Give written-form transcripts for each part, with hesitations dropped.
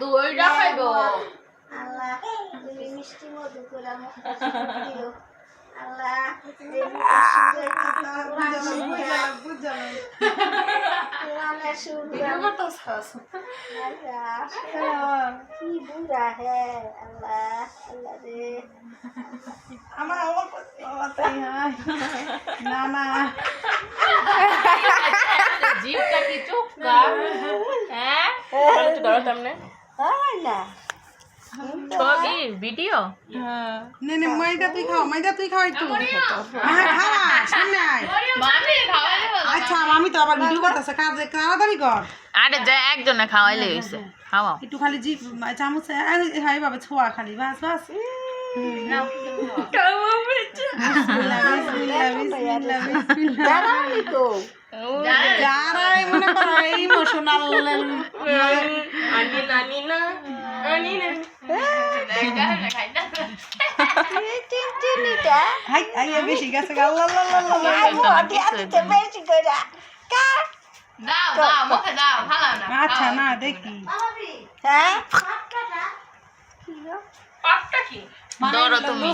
দইটা খাইব আল্লাহ তুমি মিষ্টি মধু করে মুখটা দিও আল্লাহ কি বুড়া হে আল্লাহ আল্লাহ রে আমার না না জিভটা কি চুপকা হ্যাঁ একটু ধরো সামনে হয় না ছবি ভিডিও নে নে মাইদা তুই খাও একটু হ্যাঁ খাওয়া সামনে আয় মামি খাওয়াইলে আচ্ছা আমি তো আবার ভিডিও করতেছে তাড়াতাড়ি কর আরে যা একজনে খাওয়াইলে হইছে খাওয়াও একটু খালি জি চামচ হাই বাবা ছোয়া খালি বাস বাস যারাই মনে করো ইমোশনাল বেশি গেছে আচ্ছা না দেখি হ্যাঁ ধরো তুমি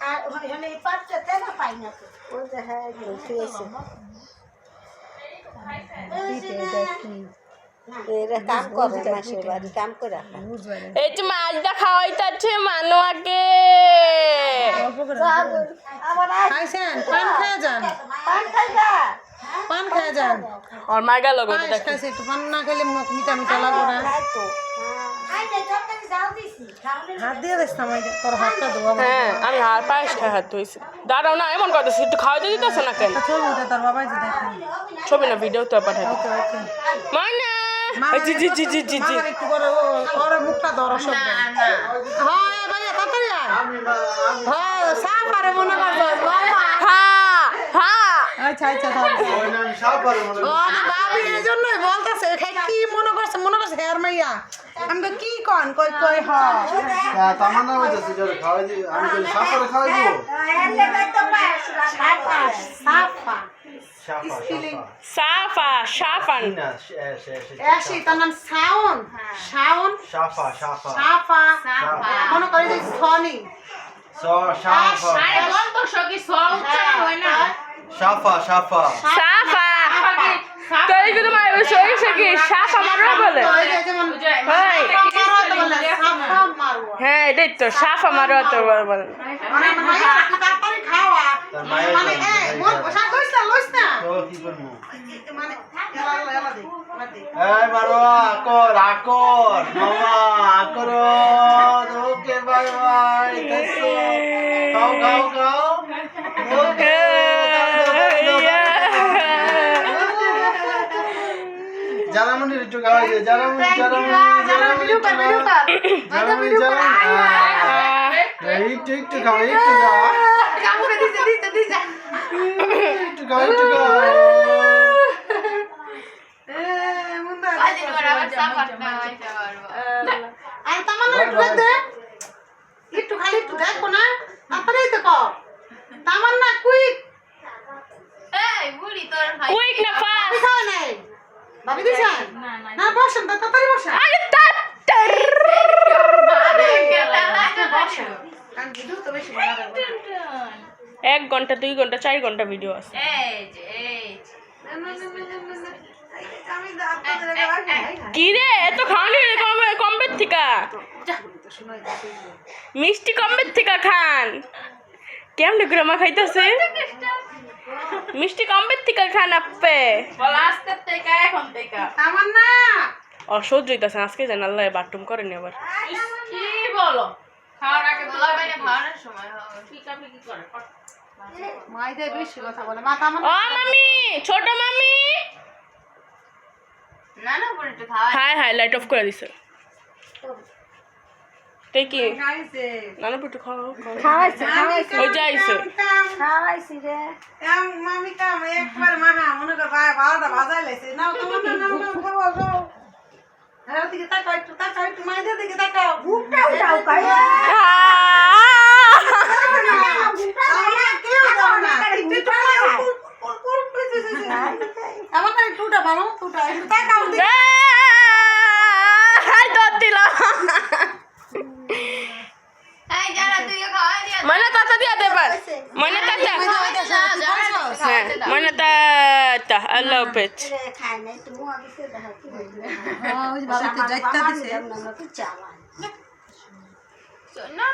আর ওখানে এই পাঁচটা তেনা পাই না তো ওই যে হ্যাঁ কাম করে মাসের বাড়ি কাম করে এই যে মাছটা খাওয়াইতাছে মানুয়াকে খাইছেন পান খেয়ে যান পান খেয়ে যান আর মা গেল গো খাইছে একটু পান না খেলে মুখ মিঠা মিঠা লাগবে না হাত দিয়ে দিস না তোর হাতটা দেবো হ্যাঁ আমি আর পায়েস খাই হাত ধুইছি দাঁড়াও না এমন করতেছি একটু খাওয়াইতে দিতেছে না কেন ছবি উঠে তোর বাবাই যে দেখো ছবি না ভিডিও তো পাঠাই ওকে ওকে মানা জি জি জি জি জি জি একটু করে ওর মুখটা ধরো সব হ্যাঁ ভাইয়া তাড়াতাড়ি আয় হ্যাঁ সাপ আরে মনে করছো বাবা হ্যাঁ হ্যাঁ আচ্ছা আচ্ছা বাবি এই জন্যই বলতেছে কি মনে করছে হেয়ার মাইয়া আমি তো কি কন কই কই হ তামান্না হইতাছে যে খাওয়াই দি আমি কই সাপ করে খাওয়াই দিব সাফা সাফান না এসি তার নাম শাওন সাফা মনে করে যে সনি সাফা সাফা তাই কিন্তু মাই ওই কি সাফা মারো বলে হ্যাঁ এটাই তো সাফা মারো তো বলে তাড়াতাড়ি খাওয়া মানে মন বসা কইছ না তো কি করব মানে এলা দে এই মারো আকর মামা আকর ওকে বাই বাই দেখো খাও ওকে জারামুন্ডির একটু খাওয়াই দে জারামুন্ডি ভিডিও কর একটু খাও কামড়ে দিছে একটু খাও মুন্ডা আর তামান্না একটু খালি একটু দেখো না তারপরে তো কও তামান্না কুইক কুইক না ফাস্ট খাও নাই ভাবি দিছেন না বসেন তাড়াতাড়ি বসেন আরে তাত্তর কান ভিডিও তো বেশি বানাবে 1 ঘন্টা 2 ঘন্টা 4 ঘন্টা ভিডিও আছে কি রে এত খাওনি কমবে থিকা মিষ্টি কমবে থিকা খান কেমনে করে মা খাইতেছে মিষ্টি কমবে থিকা খান আপে বল আজকে থেকে এখন থেকে তামান্না অসহ্য হইতাছে আজকে জান আল্লাহ বাথরুম করেনি আবার কি বলো খাওয়ার আগে বলা বাইরে খাওয়ানোর সময় পিকাপিকি করে মাইদা বেশি কথা বলে মা তামান্না ও মামি ছোট মামি না না পরে একটু খাওয়া হাই লাইট অফ করে দিছে তাই কি খাইছে নানা পুটু খাও খাওয়াইছে ওই যাইছে খাওয়াইছি রে মামি কাম একবার মাহা মনে কর ভাই বারোটা বাজাই লাইছে নাও তামান্না নাও খাও হ্যাঁ দিকে তাকাও একটু মাইদা দিকে তাকাও বুকটা উঠাও কাই তামান্না কেউ ময়না তাতা দিয়া দেবার ময়না তাতা হ্যাঁ ময়না তাতা আল্লাহ হাফেজ খায় নাই তুমি আগে দেখা কি ওই যে বাড়িতে যাইতে দিছে চালা না